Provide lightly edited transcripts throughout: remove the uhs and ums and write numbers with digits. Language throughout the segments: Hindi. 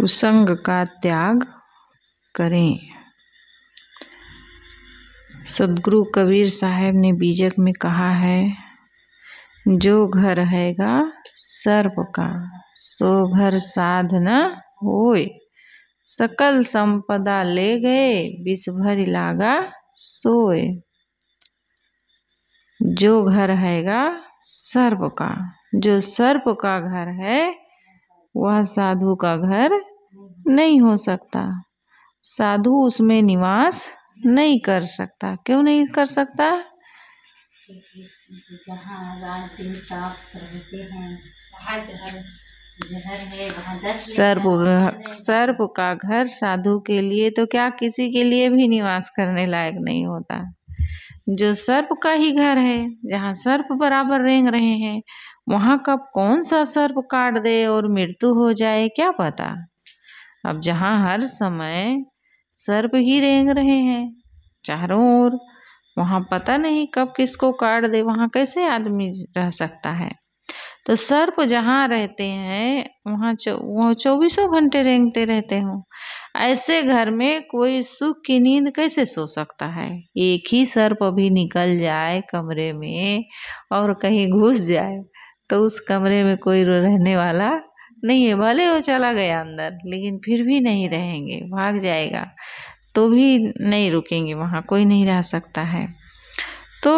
कुसंग का त्याग करें। सदगुरु कबीर साहब ने बीजक में कहा है, जो घर हैगा सर्प का सो घर साध न होय, सकल संपदा ले गए विष भरि लागा सोय। जो घर हैगा सर्प का, जो सर्प का घर है वह साधु का घर नहीं हो सकता। साधु उसमें निवास नहीं कर सकता। क्यों नहीं कर सकता? जहाँ रात दिन साफ रहते हैं वहाँ जहर है, वहाँ 10 सर्प का घर साधु के लिए तो क्या किसी के लिए भी निवास करने लायक नहीं होता। जो सर्प का ही घर है, जहाँ सर्प बराबर रेंग रहे हैं, वहाँ कब कौन सा सर्प काट दे और मृत्यु हो जाए क्या पता। अब जहाँ हर समय सर्प ही रेंग रहे हैं चारों ओर, वहाँ पता नहीं कब किसको काट दे, वहाँ कैसे आदमी रह सकता है। तो सर्प जहाँ रहते हैं वहाँ वो 24 घंटे रेंगते रहते हों। ऐसे घर में कोई सुख की नींद कैसे सो सकता है। एक ही सर्प अभी निकल जाए कमरे में और कहीं घुस जाए तो उस कमरे में कोई रहने वाला नहीं है। भले वो चला गया अंदर, लेकिन फिर भी नहीं रहेंगे, भाग जाएगा तो भी नहीं रुकेंगे, वहाँ कोई नहीं रह सकता है। तो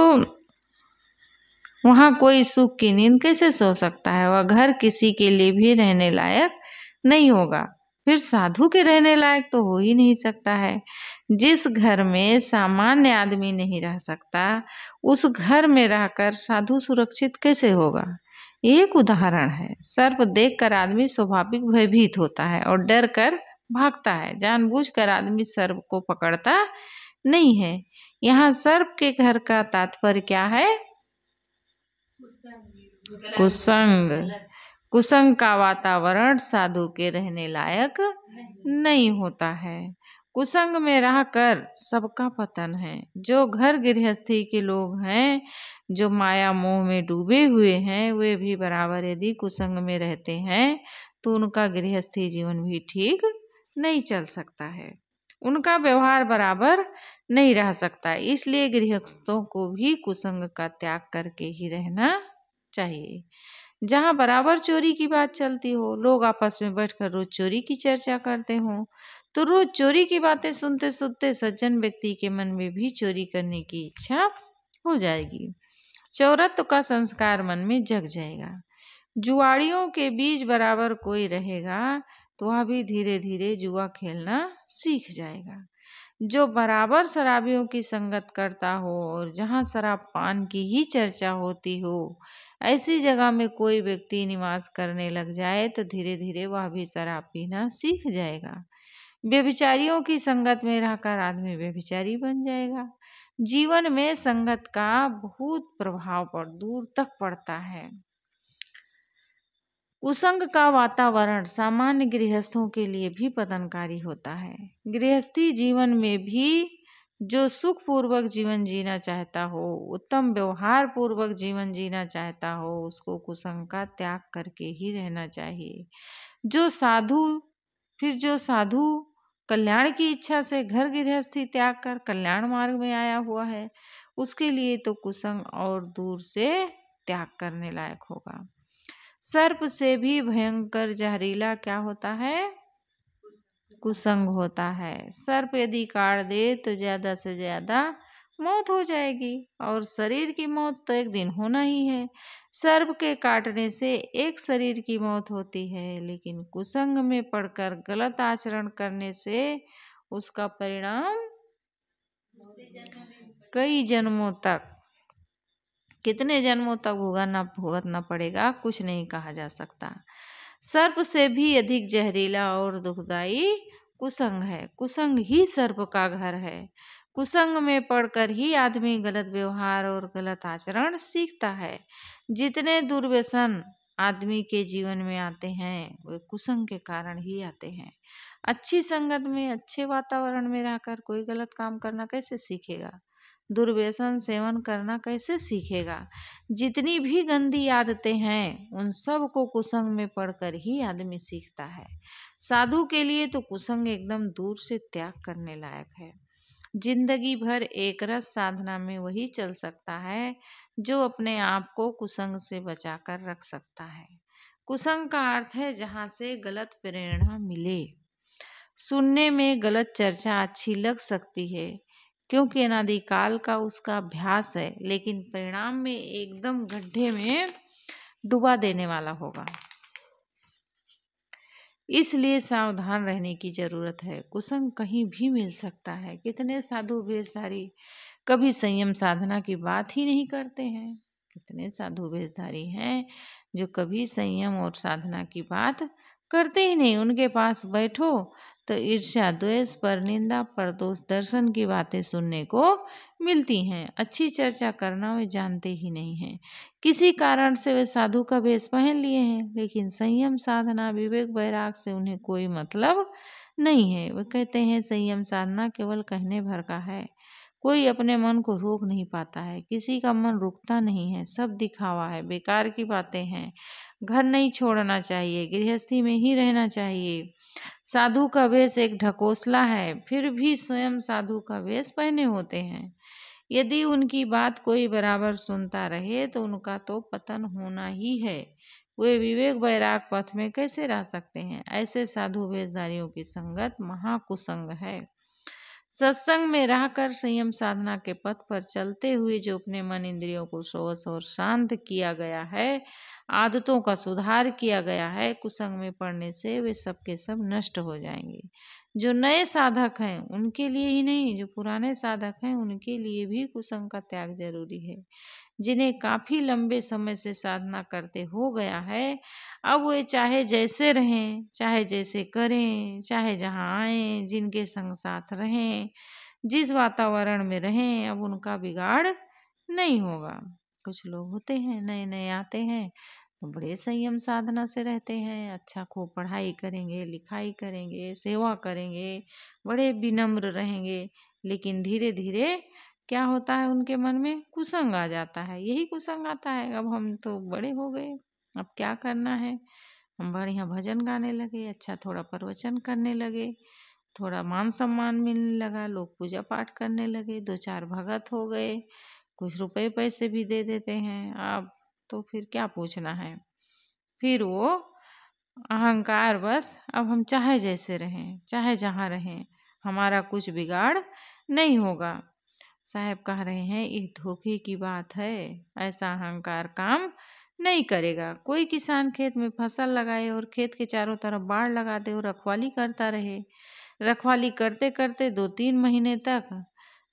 वहाँ कोई सुख की नींद कैसे सो सकता है। वह घर किसी के लिए भी रहने लायक नहीं होगा, फिर साधु के रहने लायक तो हो ही नहीं सकता है। जिस घर में सामान्य आदमी नहीं रह सकता, उस घर में रहकर साधु सुरक्षित कैसे होगा। एक उदाहरण है, सर्प देखकर आदमी स्वाभाविक भयभीत होता है और डर कर भागता है। जानबूझकर आदमी सर्प को पकड़ता नहीं है। यहाँ सर्प के घर का तात्पर्य क्या है? कुसंग। कुसंग का वातावरण साधु के रहने लायक नहीं होता है। कुसंग में रहकर सबका पतन है। जो घर गृहस्थी के लोग हैं, जो माया मोह में डूबे हुए हैं, वे भी बराबर यदि कुसंग में रहते हैं तो उनका गृहस्थी जीवन भी ठीक नहीं चल सकता है, उनका व्यवहार बराबर नहीं रह सकता। इसलिए गृहस्थों को भी कुसंग का त्याग करके ही रहना चाहिए। जहाँ बराबर चोरी की बात चलती हो, लोग आपस में बैठकर रोज चोरी की चर्चा करते हो, तो रोज चोरी की बातें सुनते सुनते सज्जन व्यक्ति के मन में भी चोरी करने की इच्छा हो जाएगी। चौरत्व का संस्कार मन में जग जाएगा। जुआड़ियों के बीच बराबर कोई रहेगा तो वह भी धीरे धीरे जुआ खेलना सीख जाएगा। जो बराबर शराबियों की संगत करता हो और जहाँ शराब पान की ही चर्चा होती हो, ऐसी जगह में कोई व्यक्ति निवास करने लग जाए तो धीरे धीरे वह भी शराब पीना सीख जाएगा। व्यभिचारियों की संगत में रहकर आदमी व्यभिचारी बन जाएगा। जीवन में संगत का बहुत प्रभाव दूर तक पड़ता है। कुसंग का वातावरण सामान्य गृहस्थों के लिए भी पतनकारी होता है। गृहस्थी जीवन में भी जो सुख पूर्वक जीवन जीना चाहता हो, उत्तम व्यवहार पूर्वक जीवन जीना चाहता हो, उसको कुसंग का त्याग करके ही रहना चाहिए। जो साधु कल्याण की इच्छा से घर गृहस्थी त्याग कर कल्याण मार्ग में आया हुआ है, उसके लिए तो कुसंग और दूर से त्याग करने लायक होगा। सर्प से भी भयंकर जहरीला क्या होता है? कुसंग होता है। सर्प यदि काट दे तो ज्यादा से ज्यादा मौत हो जाएगी और शरीर की मौत तो एक दिन होना ही है। सर्प के काटने से एक शरीर की मौत होती है, लेकिन कुसंग में पड़कर गलत आचरण करने से उसका परिणाम कई जन्मों तक, कितने जन्मों तक भुगतना पड़ेगा कुछ नहीं कहा जा सकता। सर्प से भी अधिक जहरीला और दुखदाई कुसंग है। कुसंग ही सर्प का घर है। कुसंग में पड़कर ही आदमी गलत व्यवहार और गलत आचरण सीखता है। जितने दुर्व्यसन आदमी के जीवन में आते हैं वे कुसंग के कारण ही आते हैं। अच्छी संगत में, अच्छे वातावरण में रहकर कोई गलत काम करना कैसे सीखेगा? दुर्व्यसन सेवन करना कैसे सीखेगा? जितनी भी गंदी आदतें हैं उन सब को कुसंग में पढ़कर ही आदमी सीखता है। साधु के लिए तो कुसंग एकदम दूर से त्याग करने लायक है। जिंदगी भर एक रस साधना में वही चल सकता है जो अपने आप को कुसंग से बचाकर रख सकता है। कुसंग का अर्थ है जहाँ से गलत प्रेरणा मिले। सुनने में गलत चर्चा अच्छी लग सकती है क्योंकि अनादिकाल का उसका अभ्यास है, लेकिन परिणाम में एकदम गड्ढे में डुबा देने वाला होगा। इसलिए सावधान रहने की जरूरत है। कुसंग कहीं भी मिल सकता है। कितने साधु वेशधारी कभी संयम साधना की बात ही नहीं करते हैं। कितने साधु वेशधारी हैं जो कभी संयम और साधना की बात करते ही नहीं। उनके पास बैठो तो ईर्ष्या, द्वेष, पर निंदा, परदोष, दर्शन की बातें सुनने को मिलती हैं। अच्छी चर्चा करना वे जानते ही नहीं हैं। किसी कारण से वे साधु का वेश पहन लिए हैं, लेकिन संयम साधना, विवेक, वैराग से उन्हें कोई मतलब नहीं है। वे कहते हैं संयम साधना केवल कहने भर का है। कोई अपने मन को रोक नहीं पाता है। किसी का मन रुकता नहीं है। सब दिखावा है, बेकार की बातें हैं। घर नहीं छोड़ना चाहिए, गृहस्थी में ही रहना चाहिए। साधु का वेश एक ढकोसला है, फिर भी स्वयं साधु का वेश पहने होते हैं। यदि उनकी बात कोई बराबर सुनता रहे तो उनका तो पतन होना ही है। वे विवेक वैराग पथ में कैसे रह सकते हैं? ऐसे साधु वेशधारियों की संगत महाकुसंग है। सत्संग में रहकर संयम साधना के पथ पर चलते हुए जो अपने मन इंद्रियों को सोच और शांत किया गया है, आदतों का सुधार किया गया है, कुसंग में पड़ने से वे सब के सब नष्ट हो जाएंगे। जो नए साधक हैं उनके लिए ही नहीं, जो पुराने साधक हैं उनके लिए भी कुसंग का त्याग जरूरी है। जिन्हें काफी लंबे समय से साधना करते हो गया है, अब वे चाहे जैसे रहें, चाहे जैसे करें, चाहे जहाँ आए, जिनके संग साथ रहें, जिस वातावरण में रहें, अब उनका बिगाड़ नहीं होगा। कुछ लोग होते हैं नए नए आते हैं तो बड़े संयम साधना से रहते हैं, अच्छा खूब पढ़ाई करेंगे, लिखाई करेंगे, सेवा करेंगे, बड़े विनम्र रहेंगे, लेकिन धीरे धीरे क्या होता है उनके मन में कुसंग आ जाता है। यही कुसंग आता है, अब हम तो बड़े हो गए, अब क्या करना है, हम बढ़िया भजन गाने लगे, अच्छा थोड़ा प्रवचन करने लगे, थोड़ा मान सम्मान मिलने लगा, लोग पूजा पाठ करने लगे, 2-4 भगत हो गए, कुछ रुपए पैसे भी दे देते हैं। अब तो फिर क्या पूछना है, फिर वो अहंकार बस, अब हम चाहे जैसे रहें, चाहे जहाँ रहें, हमारा कुछ बिगाड़ नहीं होगा। साहब कह रहे हैं ये धोखे की बात है, ऐसा अहंकार काम नहीं करेगा। कोई किसान खेत में फसल लगाए और खेत के चारों तरफ बाड़ लगा दे और रखवाली करता रहे, रखवाली करते करते 2-3 महीने तक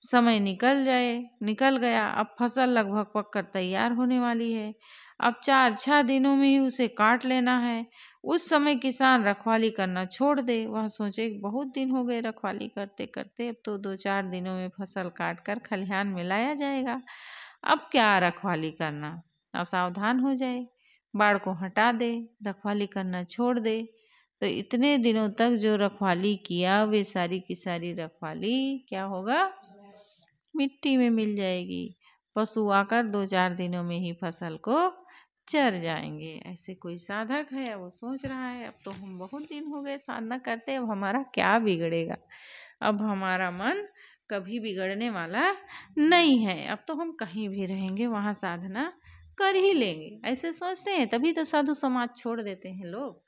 समय निकल गया, अब फसल लगभग पककर तैयार होने वाली है, अब 4-6 दिनों में ही उसे काट लेना है। उस समय किसान रखवाली करना छोड़ दे, वह सोचे बहुत दिन हो गए रखवाली करते करते, अब तो 2-4 दिनों में फसल काट कर खलिहान में लाया जाएगा, अब क्या रखवाली करना, असावधान हो जाए, बाड़ को हटा दे, रखवाली करना छोड़ दे, तो इतने दिनों तक जो रखवाली किया वे सारी की सारी रखवाली क्या होगा, मिट्टी में मिल जाएगी। पशु आकर 2-4 दिनों में ही फसल को चर जाएंगे। ऐसे कोई साधक है, वो सोच रहा है अब तो हम बहुत दिन हो गए साधना करते, अब हमारा क्या बिगड़ेगा, अब हमारा मन कभी बिगड़ने वाला नहीं है, अब तो हम कहीं भी रहेंगे वहाँ साधना कर ही लेंगे, ऐसे सोचते हैं। तभी तो साधु समाज छोड़ देते हैं लोग,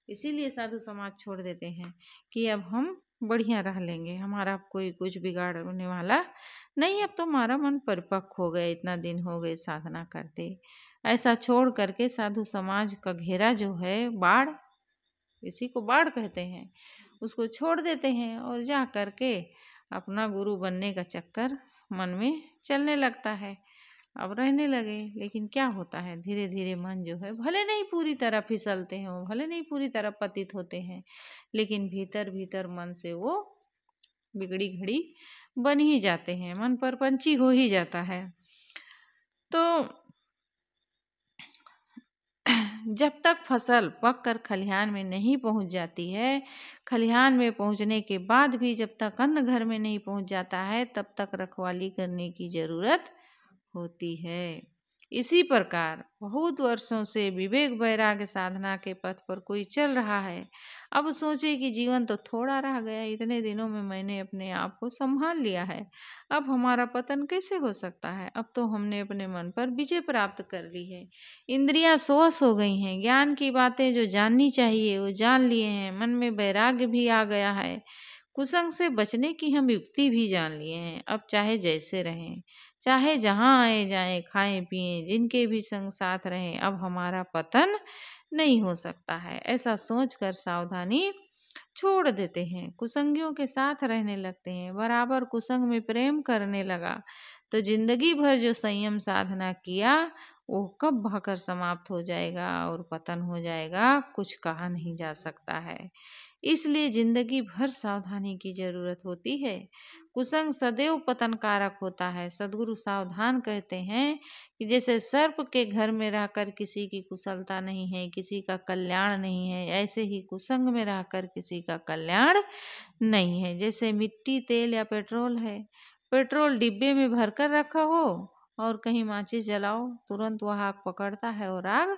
इसीलिए साधु समाज छोड़ देते हैं कि अब हम बढ़िया रह लेंगे, हमारा कोई कुछ बिगाड़ने वाला नहीं, अब तो हमारा मन परिपक्व हो गया, इतना दिन हो गए साधना करते। ऐसा छोड़ करके साधु समाज का घेरा जो है बाढ़, इसी को बाढ़ कहते हैं, उसको छोड़ देते हैं और जा करके अपना गुरु बनने का चक्कर मन में चलने लगता है। अब रहने लगे, लेकिन क्या होता है धीरे धीरे मन जो है, भले नहीं पूरी तरह फिसलते हैं वो, भले नहीं पूरी तरह पतित होते हैं, लेकिन भीतर भीतर मन से वो बिगड़ी घड़ी बन ही जाते हैं, मन परपंची हो ही जाता है। तो जब तक फसल पककर खलिहान में नहीं पहुंच जाती है, खलिहान में पहुंचने के बाद भी जब तक अन्न घर में नहीं पहुंच जाता है, तब तक रखवाली करने की जरूरत होती है। इसी प्रकार बहुत वर्षों से विवेक वैराग्य साधना के पथ पर कोई चल रहा है, अब सोचे कि जीवन तो थोड़ा रह गया, इतने दिनों में मैंने अपने आप को संभाल लिया है, अब हमारा पतन कैसे हो सकता है। अब तो हमने अपने मन पर विजय प्राप्त कर ली है, इंद्रियां सोस हो गई हैं, ज्ञान की बातें जो जाननी चाहिए वो जान लिए हैं, मन में वैराग्य भी आ गया है, कुसंग से बचने की हम युक्ति भी जान लिए हैं। अब चाहे जैसे रहें, चाहे जहाँ आए जाएं, खाएं पिएं, जिनके भी संग साथ रहें, अब हमारा पतन नहीं हो सकता है। ऐसा सोचकर सावधानी छोड़ देते हैं, कुसंगियों के साथ रहने लगते हैं, बराबर कुसंग में प्रेम करने लगा तो जिंदगी भर जो संयम साधना किया वो कब बहकर समाप्त हो जाएगा और पतन हो जाएगा, कुछ कहा नहीं जा सकता है। इसलिए जिंदगी भर सावधानी की जरूरत होती है। कुसंग सदैव पतन कारक होता है। सद्गुरु सावधान कहते हैं कि जैसे सर्प के घर में रहकर किसी की कुशलता नहीं है, किसी का कल्याण नहीं है, ऐसे ही कुसंग में रहकर किसी का कल्याण नहीं है। जैसे मिट्टी, तेल या पेट्रोल है, पेट्रोल डिब्बे में भरकर रखा हो और कहीं माचिस जलाओ, तुरंत वह आग पकड़ता है और आग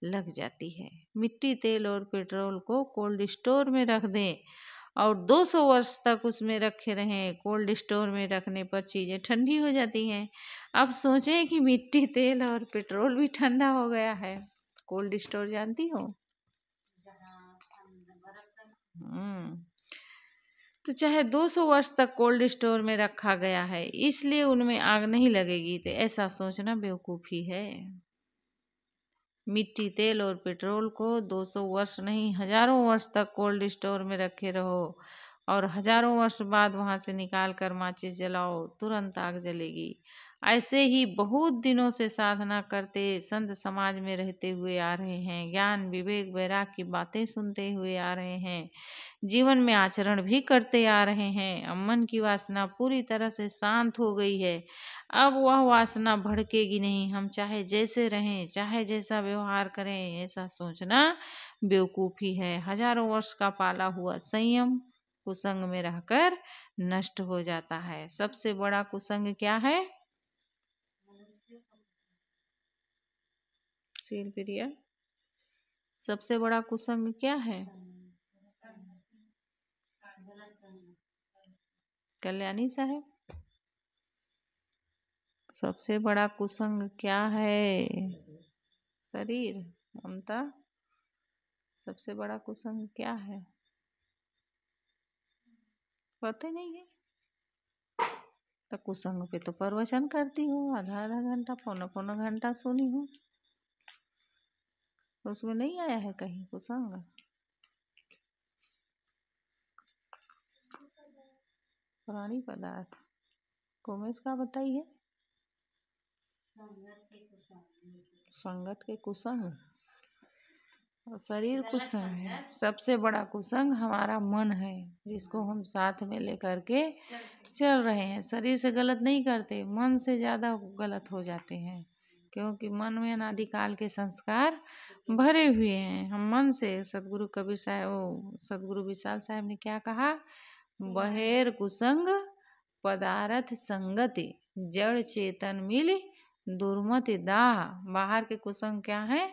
लग जाती है। मिट्टी, तेल और पेट्रोल को कोल्ड स्टोर में रख दें और 200 वर्ष तक उसमें रखे रहें, कोल्ड स्टोर में रखने पर चीज़ें ठंडी हो जाती हैं। अब सोचें कि मिट्टी, तेल और पेट्रोल भी ठंडा हो गया है। कोल्ड स्टोर जानती हो? तो चाहे 200 वर्ष तक कोल्ड स्टोर में रखा गया है, इसलिए उनमें आग नहीं लगेगी, तो ऐसा सोचना बेवकूफ़ी है। मिट्टी, तेल और पेट्रोल को 200 वर्ष नहीं, हजारों वर्ष तक कोल्ड स्टोर में रखे रहो और हजारों वर्ष बाद वहां से निकाल कर माचिस जलाओ, तुरंत आग जलेगी। ऐसे ही बहुत दिनों से साधना करते संत समाज में रहते हुए आ रहे हैं, ज्ञान विवेक वैराग की बातें सुनते हुए आ रहे हैं, जीवन में आचरण भी करते आ रहे हैं। अब मन की वासना पूरी तरह से शांत हो गई है, अब वह वासना भड़केगी नहीं। हम चाहे जैसे रहें, चाहे जैसा व्यवहार करें, ऐसा सोचना बेवकूफ़ी है। हजारों वर्ष का पाला हुआ संयम कुसंग में रहकर नष्ट हो जाता है। सबसे बड़ा कुसंग क्या है? शील प्रिया, सबसे बड़ा कुसंग क्या है? कल्याणी साहब, सबसे बड़ा कुसंग क्या है? शरीर। ममता, सबसे बड़ा कुसंग क्या है? पता नहीं है तो कुसंग पे तो प्रवचन करती हूँ, आधा आधा घंटा, पौना पौना घंटा सुनी हूँ, उसमें नहीं आया है कहीं कुसंग? पुरानी पदार्थ कोमेश का बताइए। संगत के कुसंग, शरीर कुसंग है। सबसे बड़ा कुसंग हमारा मन है, जिसको हम साथ में लेकर के चल रहे हैं। शरीर से गलत नहीं करते, मन से ज़्यादा गलत हो जाते हैं, क्योंकि मन में अनादिकाल के संस्कार भरे हुए हैं। हम मन से, सदगुरु कबीर साहब, सदगुरु विशाल साहब ने क्या कहा? बहेर कुसंग पदार्थ संगति, जड़ चेतन मिल दुर्मति दाह। बाहर के कुसंग क्या है?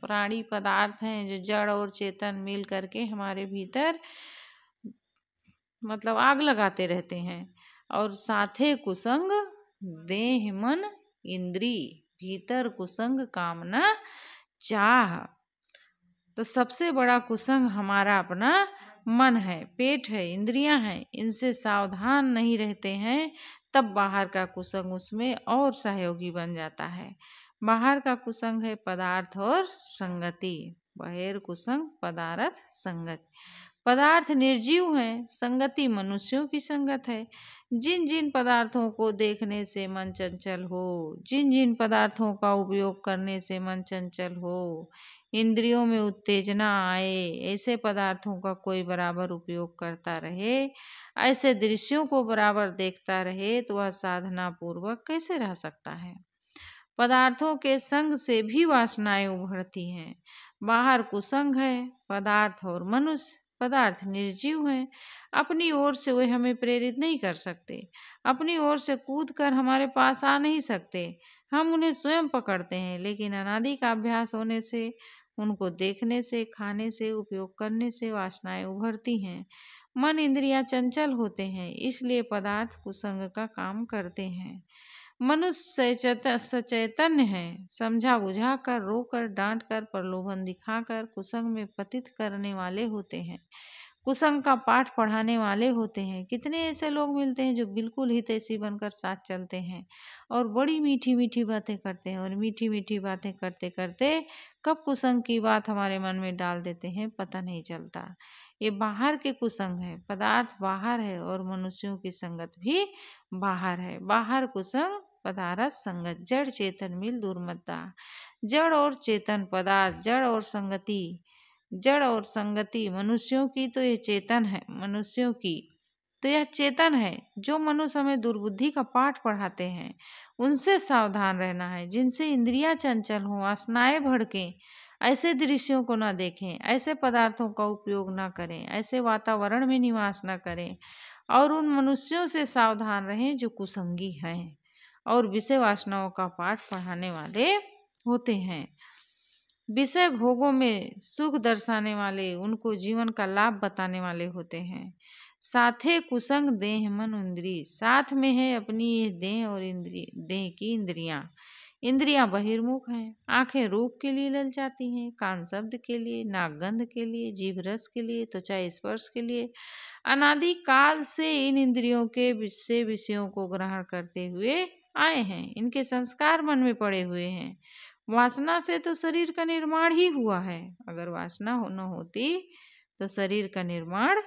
प्राणी पदार्थ हैं, जो जड़ और चेतन मिल करके हमारे भीतर मतलब आग लगाते रहते हैं। और साथे कुसंग देह मन इंद्री, भीतर कुसंग कामना चाह। तो सबसे बड़ा कुसंग हमारा अपना मन है, पेट है, इंद्रियां हैं, इनसे सावधान नहीं रहते हैं, तब बाहर का कुसंग उसमें और सहयोगी बन जाता है। बाहर का कुसंग है पदार्थ और संगति, बहिर कुसंग पदार्थ संगति। पदार्थ निर्जीव हैं, संगति मनुष्यों की संगत है। जिन जिन पदार्थों को देखने से मन चंचल हो, जिन जिन पदार्थों का उपयोग करने से मन चंचल हो, इंद्रियों में उत्तेजना आए, ऐसे पदार्थों का कोई बराबर उपयोग करता रहे, ऐसे दृश्यों को बराबर देखता रहे, तो वह साधना पूर्वक कैसे रह सकता है? पदार्थों के संग से भी वासनाएं उभरती हैं। बाहर कुसंग है पदार्थ और मनुष्य। पदार्थ निर्जीव हैं, अपनी ओर से वे हमें प्रेरित नहीं कर सकते, अपनी ओर से कूद कर हमारे पास आ नहीं सकते, हम उन्हें स्वयं पकड़ते हैं, लेकिन अनादि का अभ्यास होने से, उनको देखने से, खाने से, उपयोग करने से वासनाएं उभरती हैं। मन इंद्रियां चंचल होते हैं, इसलिए पदार्थ कुसंग का काम करते हैं। मनुष्य सचेतन है, समझा बुझा कर, रोकर, डांट कर, प्रलोभन दिखाकर कुसंग में पतित करने वाले होते हैं, कुसंग का पाठ पढ़ाने वाले होते हैं। कितने ऐसे लोग मिलते हैं जो बिल्कुल हितैषी बनकर साथ चलते हैं और बड़ी मीठी मीठी बातें करते हैं, और मीठी मीठी बातें करते करते कब कुसंग की बात हमारे मन में डाल देते हैं पता नहीं चलता। ये बाहर के कुसंग है, पदार्थ बाहर है और मनुष्यों की संगत भी बाहर है। बाहर कुसंग पदार्थ संगत, जड़ चेतन मिल दुर्मता। जड़ और चेतन पदार्थ, जड़ और संगति मनुष्यों की तो ये चेतन है, मनुष्यों की तो यह चेतन है। जो मनुष्य हमें दुर्बुद्धि का पाठ पढ़ाते हैं उनसे सावधान रहना है, जिनसे इंद्रियां चंचल हों, वासनाएं भड़कें। ऐसे दृश्यों को ना देखें, ऐसे पदार्थों का उपयोग ना करें, ऐसे वातावरण में निवास ना करें, और उन मनुष्यों से सावधान रहें जो कुसंगी हैं और विषय वासनाओं का पाठ पढ़ाने वाले होते हैं। विषय भोगों में सुख दर्शाने वाले, उनको जीवन का लाभ बताने वाले होते हैं। साथे कुसंग देह मन इंद्रिय, साथ में है अपनी ये देह और देह की इंद्रियां। इंद्रियां बहिर्मुख हैं, आंखें रूप के लिए ललचाती हैं, कान शब्द के लिए, नाक गंध के लिए, जीभ रस के लिए, त्वचा स्पर्श के लिए। अनादि काल से इन इंद्रियों के विषयों को ग्रहण करते हुए आए हैं, इनके संस्कार मन में पड़े हुए हैं। वासना से तो शरीर का निर्माण ही हुआ है, अगर वासना न होती तो शरीर का निर्माण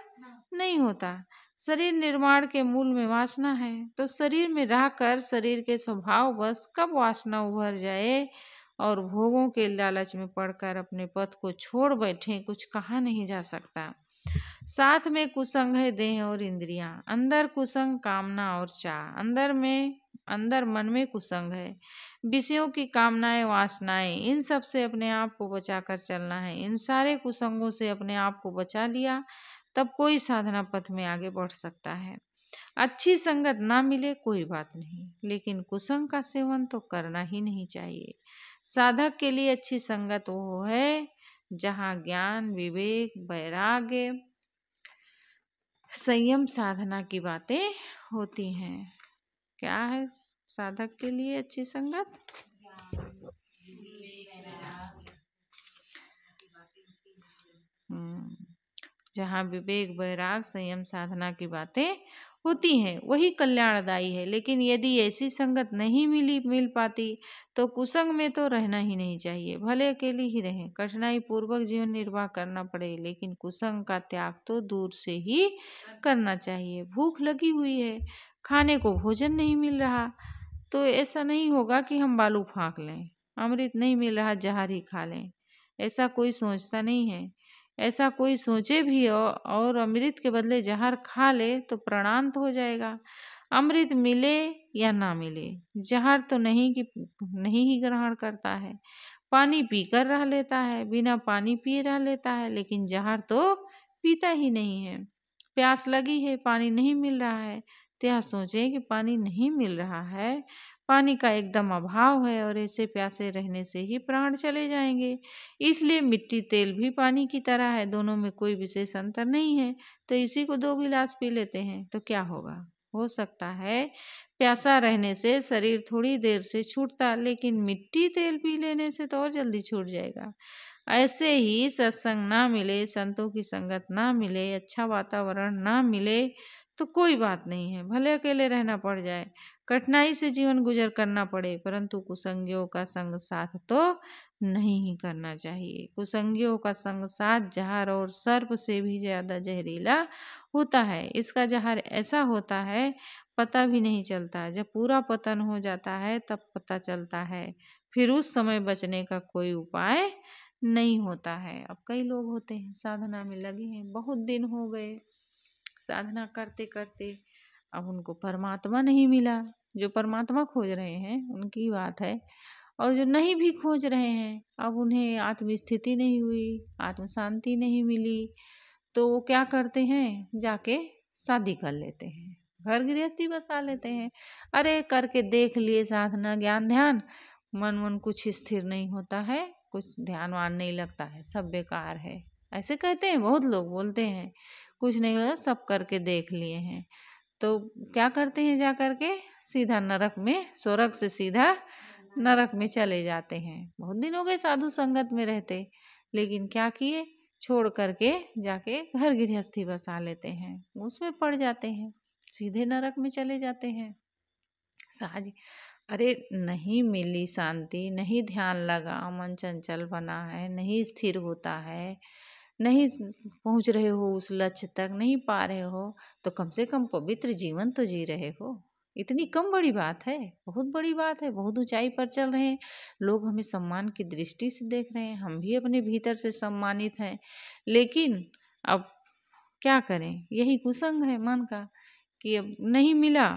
नहीं होता। शरीर निर्माण के मूल में वासना है, तो शरीर में रहकर शरीर के स्वभाव बस कब वासना उभर जाए और भोगों के लालच में पड़कर अपने पथ को छोड़ बैठे, कुछ कहा नहीं जा सकता। साथ में कुसंग है देह और इंद्रियां। अंदर कुसंग कामना और चाह, अंदर मन में कुसंग है, विषयों की कामनाएं, वासनाएं, इन सब से अपने आप को बचाकर चलना है। इन सारे कुसंगों से अपने आप को बचा लिया तब कोई साधना पथ में आगे बढ़ सकता है। अच्छी संगत ना मिले कोई बात नहीं, लेकिन कुसंग का सेवन तो करना ही नहीं चाहिए। साधक के लिए अच्छी संगत वो है जहाँ ज्ञान, विवेक, वैराग्य, संयम, साधना की बातें होती हैं। क्या है साधक के लिए अच्छी संगत? जहाँ विवेक, वैराग, संयम, साधना की बातें होती हैं वही कल्याणदायी है। लेकिन यदि ऐसी संगत नहीं मिल पाती तो कुसंग में तो रहना ही नहीं चाहिए। भले अकेले ही रहें, कठिनाई पूर्वक जीवन निर्वाह करना पड़े, लेकिन कुसंग का त्याग तो दूर से ही करना चाहिए। भूख लगी हुई है, खाने को भोजन नहीं मिल रहा, तो ऐसा नहीं होगा कि हम बालू फाँक लें। अमृत नहीं मिल रहा जहर ही खा लें, ऐसा कोई सोचता नहीं है। ऐसा कोई सोचे भी और अमृत के बदले जहर खा ले तो प्राणांत हो जाएगा। अमृत मिले या ना मिले, जहर तो नहीं ही ग्रहण करता है। पानी पीकर रह लेता है, बिना पानी पिए रह लेता है, लेकिन जहर तो पीता ही नहीं है। प्यास लगी है, पानी नहीं मिल रहा है, तो यह सोचें कि पानी नहीं मिल रहा है, पानी का एकदम अभाव है और ऐसे प्यासे रहने से ही प्राण चले जाएंगे। इसलिए मिट्टी तेल भी पानी की तरह है, दोनों में कोई विशेष अंतर नहीं है। तो इसी को 2 गिलास पी लेते हैं तो क्या होगा? हो सकता है प्यासा रहने से शरीर थोड़ी देर से छूटता, लेकिन मिट्टी तेल पी लेने से तो और जल्दी छूट जाएगा। ऐसे ही सत्संग ना मिले, संतों की संगत ना मिले, अच्छा वातावरण ना मिले तो कोई बात नहीं है, भले अकेले रहना पड़ जाए, कठिनाई से जीवन गुजर करना पड़े, परंतु कुसंगियों का संग साथ तो नहीं ही करना चाहिए। कुसंगियों का संग साथ जहर और सर्प से भी ज्यादा जहरीला होता है। इसका जहर ऐसा होता है पता भी नहीं चलता, जब पूरा पतन हो जाता है तब पता चलता है, फिर उस समय बचने का कोई उपाय नहीं होता है। अब कई लोग होते हैं साधना में लगे हैं, बहुत दिन हो गए साधना करते करते, अब उनको परमात्मा नहीं मिला। जो परमात्मा खोज रहे हैं उनकी बात है, और जो नहीं भी खोज रहे हैं, अब उन्हें आत्म स्थिति नहीं हुई, आत्म शांति नहीं मिली, तो वो क्या करते हैं, जाके शादी कर लेते हैं, घर गृहस्थी बसा लेते हैं। अरे करके देख लिए साधना ज्ञान ध्यान, मन कुछ स्थिर नहीं होता है, कुछ ध्यान वान नहीं लगता है, सब बेकार है, ऐसे कहते हैं। बहुत लोग बोलते हैं कुछ नहीं होता, सब करके देख लिए हैं। तो क्या करते हैं, जा करके सीधा नरक में, स्वर्ग से सीधा नरक में चले जाते हैं। बहुत दिन हो गए साधु संगत में रहते, लेकिन क्या किए, छोड़ करके जाके घर गृहस्थी बसा लेते हैं, उसमें पड़ जाते हैं, सीधे नरक में चले जाते हैं। साज अरे नहीं मिली शांति, नहीं ध्यान लगा, मन चंचल बना है, नहीं स्थिर होता है, नहीं पहुंच रहे हो उस लक्ष्य तक, नहीं पा रहे हो, तो कम से कम पवित्र जीवन तो जी रहे हो। इतनी कम बड़ी बात है, बहुत बड़ी बात है। बहुत ऊंचाई पर चल रहे हैं, लोग हमें सम्मान की दृष्टि से देख रहे हैं, हम भी अपने भीतर से सम्मानित हैं, लेकिन अब क्या करें, यही कुसंग है मन का कि अब नहीं मिला,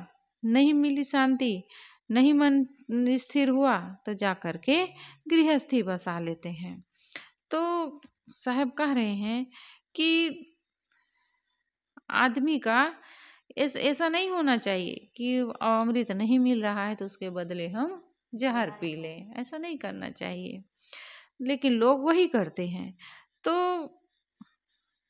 नहीं मिली शांति, नहीं मन स्थिर हुआ, तो जा करके गृहस्थी बसा लेते हैं। तो साहब कह रहे हैं कि आदमी का ऐसा नहीं होना चाहिए कि अमृत नहीं मिल रहा है तो उसके बदले हम जहर पी लें, ऐसा नहीं करना चाहिए, लेकिन लोग वही करते हैं। तो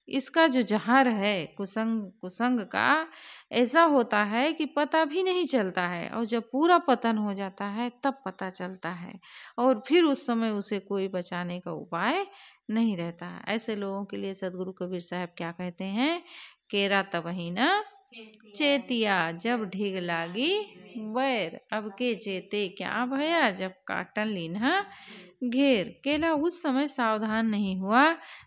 इसका जो जहर है कुसंग का, ऐसा होता है कि पता भी नहीं चलता है, और जब पूरा पतन हो जाता है तब पता चलता है, और फिर उस समय उसे कोई बचाने का उपाय नहीं रहता है। ऐसे लोगों के लिए सदगुरु कबीर साहब क्या कहते हैं, केरा तबही न चेतिया, जब ढीग लागी बैर, अब के चेते क्या भया, जब काटन लीन्हा घेर। केला उस समय सावधान नहीं हुआ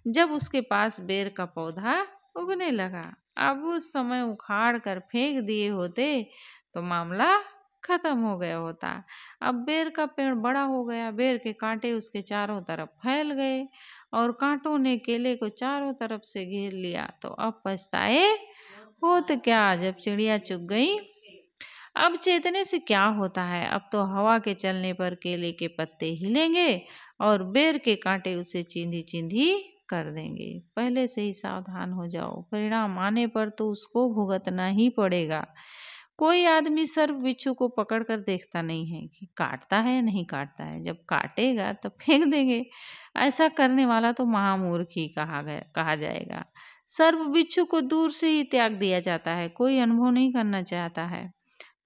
जब उसके पास बेर का पौधा उगने लगा। अब उस समय उखाड़ कर फेंक दिए होते तो मामला खत्म हो गया होता। अब बेर का पेड़ बड़ा हो गया, बेर के कांटे उसके चारों तरफ फैल गए और कांटों ने केले को चारों तरफ से घेर लिया। तो अब पछताए होत क्या, जब चिड़िया चुग गई। अब चेतने से क्या होता है, अब तो हवा के चलने पर केले के पत्ते हिलेंगे और बेर के कांटे उसे चींधी चींधी कर देंगे। पहले से ही सावधान हो जाओ, परिणाम आने पर तो उसको भुगतना ही पड़ेगा। कोई आदमी सर्प बिच्छू को पकड़ कर देखता नहीं है कि काटता है या नहीं काटता है, जब काटेगा तो फेंक देंगे। ऐसा करने वाला तो महामूर्ख ही कहा जाएगा। सर्प बिच्छू को दूर से ही त्याग दिया जाता है, कोई अनुभव नहीं करना चाहता है।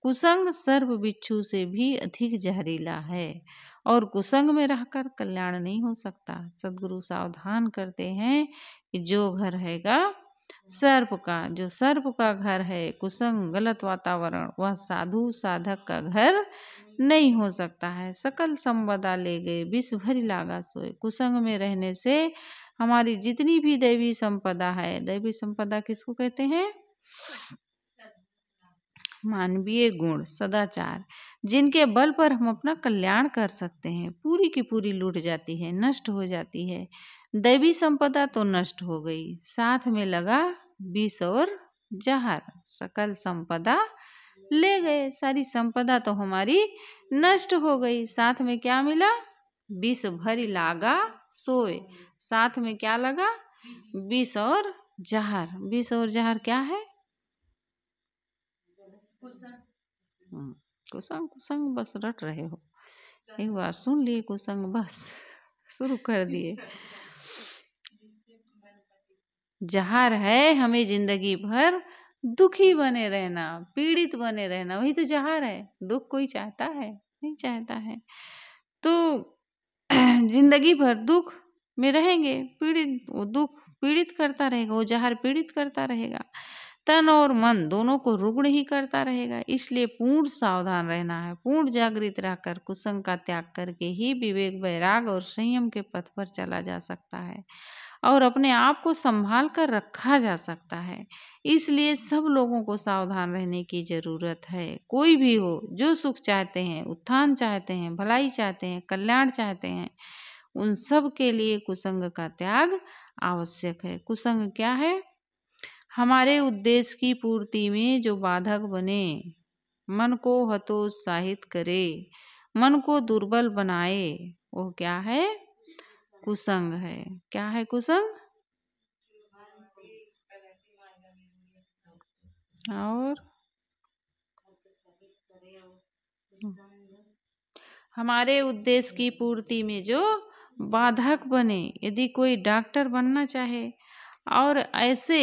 कुसंग सर्प बिच्छू से भी अधिक जहरीला है और कुसंग में रहकर कल्याण नहीं हो सकता। सद्गुरु सावधान करते हैं कि जो घर हैगा सर्प का, जो सर्प का घर है, कुसंग गलत वातावरण, वह साधु साधक का घर नहीं हो सकता है। सकल संपदा ले गए, विष भरी लागा सोए। कुसंग में रहने से हमारी जितनी भी दैवी संपदा है, दैवी संपदा किसको कहते हैं, मानवीय गुण, सदाचार, जिनके बल पर हम अपना कल्याण कर सकते हैं, पूरी की पूरी लूट जाती है, नष्ट हो जाती है। दैवी संपदा तो नष्ट हो गई, साथ में लगा विष और जहर। सकल संपदा ले गए, सारी संपदा तो हमारी नष्ट हो गई, साथ में क्या मिला, विष भरी लागा सोए। साथ में क्या लगा, विष और जहर। विष और जहर क्या है, कुसंग। कुसंग बस रट रहे हो, एक बार सुन लिए कुसंग, बस शुरू कर दिए। जहर है हमें जिंदगी भर दुखी बने रहना, पीड़ित बने रहना, वही तो जहर है। दुख कोई चाहता है, नहीं चाहता है। तो जिंदगी भर दुख में रहेंगे, पीड़ित, वो दुख पीड़ित करता रहेगा, वो जहर पीड़ित करता रहेगा, तन और मन दोनों को रुग्ण ही करता रहेगा। इसलिए पूर्ण सावधान रहना है, पूर्ण जागृत रहकर कुसंग का त्याग करके ही विवेक, वैराग और संयम के पथ पर चला जा सकता है और अपने आप को संभाल कर रखा जा सकता है। इसलिए सब लोगों को सावधान रहने की जरूरत है। कोई भी हो, जो सुख चाहते हैं, उत्थान चाहते हैं, भलाई चाहते हैं, कल्याण चाहते हैं, उन सब के लिए कुसंग का त्याग आवश्यक है। कुसंग क्या है, हमारे उद्देश्य की पूर्ति में जो बाधक बने, मन को हतोत्साहित करे, मन को दुर्बल बनाए, वो क्या है, कुसंग है। क्या है कुसंग, और हमारे उद्देश्य की पूर्ति में जो बाधक बने। यदि कोई डॉक्टर बनना चाहे और ऐसे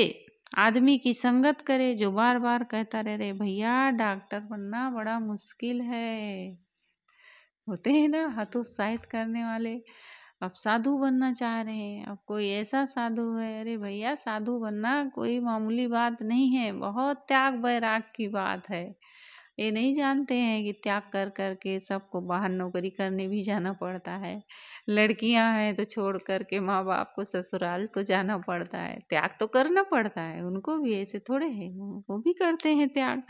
आदमी की संगत करे जो बार बार कहता रहे भैया डॉक्टर बनना बड़ा मुश्किल है, होते हैं ना हतोत्साहित करने वाले। अब साधु बनना चाह रहे हैं, अब कोई ऐसा साधु है, अरे भैया साधु बनना कोई मामूली बात नहीं है, बहुत त्याग बैराग की बात है। ये नहीं जानते हैं कि त्याग कर कर के सबको बाहर नौकरी करने भी जाना पड़ता है। लड़कियां हैं तो छोड़ कर के माँ बाप को ससुराल को जाना पड़ता है, त्याग तो करना पड़ता है उनको भी, ऐसे थोड़े है, वो भी करते हैं त्याग।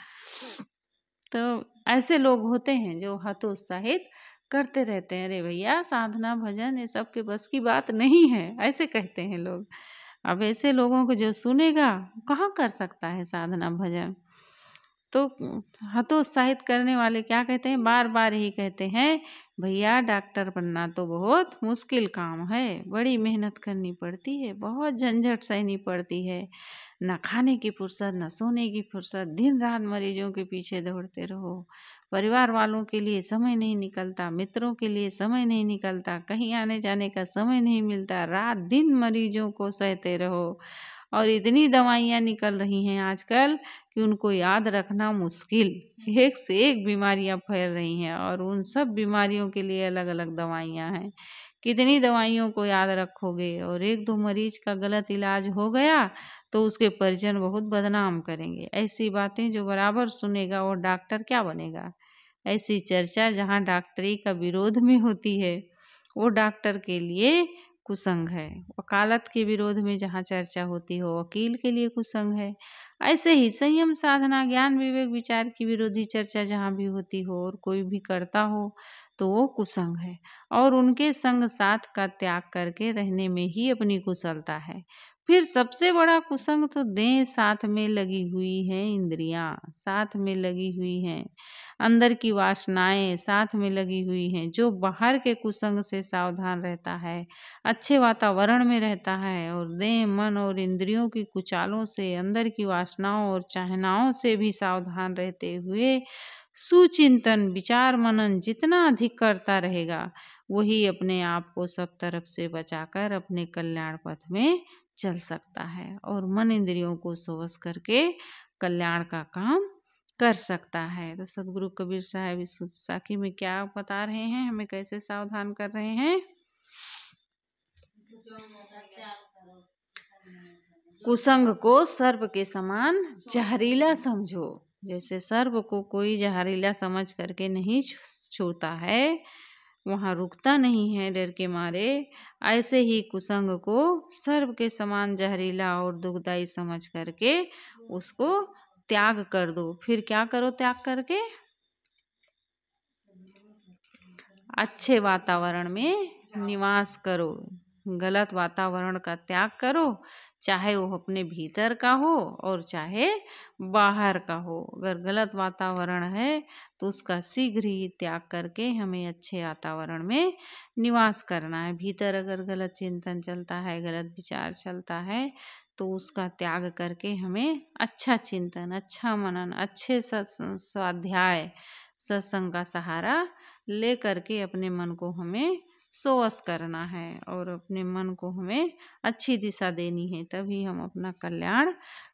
तो ऐसे लोग होते हैं जो हतोत्साहित करते रहते हैं, अरे भैया साधना भजन ये सब के बस की बात नहीं है, ऐसे कहते हैं लोग। अब ऐसे लोगों को जो सुनेगा कहाँ कर सकता है साधना भजन। तो हतोत्साहित करने वाले क्या कहते हैं, बार बार ही कहते हैं भैया डॉक्टर बनना तो बहुत मुश्किल काम है, बड़ी मेहनत करनी पड़ती है, बहुत झंझट सहनी पड़ती है, न खाने की फुर्सत न सोने की फुर्सत, दिन रात मरीजों के पीछे दौड़ते रहो, परिवार वालों के लिए समय नहीं निकलता, मित्रों के लिए समय नहीं निकलता, कहीं आने जाने का समय नहीं मिलता, रात दिन मरीजों को सहते रहो। और इतनी दवाइयाँ निकल रही हैं आजकल कि उनको याद रखना मुश्किल, एक से एक बीमारियां फैल रही हैं और उन सब बीमारियों के लिए अलग अलग दवाइयां हैं। कितनी दवाइयों को याद रखोगे, और एक दो मरीज का गलत इलाज हो गया तो उसके परिजन बहुत बदनाम करेंगे। ऐसी बातें जो बराबर सुनेगा वो डॉक्टर क्या बनेगा। ऐसी चर्चा जहाँ डॉक्टरी का विरोध में होती है वो डॉक्टर के लिए कुसंग है। वकालत के विरोध में जहाँ चर्चा होती हो वकील के लिए कुसंग है। ऐसे ही संयम साधना ज्ञान विवेक विचार की विरोधी चर्चा जहाँ भी होती हो और कोई भी करता हो तो वो कुसंग है, और उनके संग साथ का त्याग करके रहने में ही अपनी कुशलता है। फिर सबसे बड़ा कुसंग तो देह साथ में लगी हुई है, इंद्रियां साथ में लगी हुई हैं, अंदर की वासनाएं साथ में लगी हुई हैं। जो बाहर के कुसंग से सावधान रहता है, अच्छे वातावरण में रहता है और देह मन और इंद्रियों की कुचालों से, अंदर की वासनाओं और चाहनाओं से भी सावधान रहते हुए सुचिंतन विचार मनन जितना अधिक करता रहेगा वही अपने आप को सब तरफ से बचाकर अपने कल्याण पथ में चल सकता है और मन इंद्रियों को सोवस करके कल्याण का काम कर सकता है। तो सदगुरु कबीर साहब इस साखी में क्या बता रहे हैं, हमें कैसे सावधान कर रहे हैं। कुसंग को सर्प के समान जहरीला समझो। जैसे सर्प को कोई जहरीला समझ करके नहीं छूता है, वहाँ रुकता नहीं है डर के मारे, ऐसे ही कुसंग को सर्प के समान जहरीला और दुखदाई समझ करके उसको त्याग कर दो। फिर क्या करो त्याग करके, अच्छे वातावरण में निवास करो, गलत वातावरण का त्याग करो, चाहे वो अपने भीतर का हो और चाहे बाहर का हो। अगर गलत वातावरण है तो उसका शीघ्र ही त्याग करके हमें अच्छे वातावरण में निवास करना है। भीतर अगर गलत चिंतन चलता है, गलत विचार चलता है तो उसका त्याग करके हमें अच्छा चिंतन, अच्छा मनन, अच्छे स्वाध्याय सत्संग का सहारा ले करके अपने मन को हमें सोवस करना है और अपने मन को हमें अच्छी दिशा देनी है, तभी हम अपना कल्याण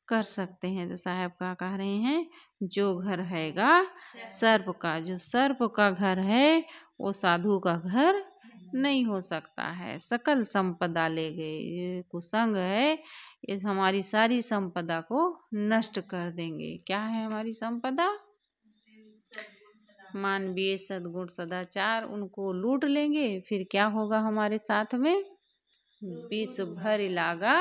कर सकते हैं। तो साहब का कह रहे हैं, जो घर हैगा सर्प का, जो सर्प का घर है वो साधु का घर नहीं हो सकता है। सकल संपदा ले गए, ये कुसंग है, ये हमारी सारी संपदा को नष्ट कर देंगे। क्या है हमारी संपदा, मानवीय सद्गुण सदाचार, उनको लूट लेंगे। फिर क्या होगा हमारे साथ में, विष भर लागा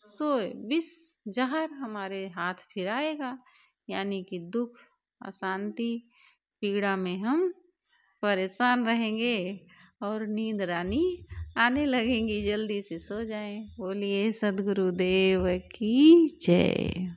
सोए, विष जहर हमारे हाथ फिर आएगा, यानी कि दुख अशांति पीड़ा में हम परेशान रहेंगे और नींद रानी आने लगेंगी, जल्दी से सो जाएं। बोलिए सद्गुरुदेव की जय।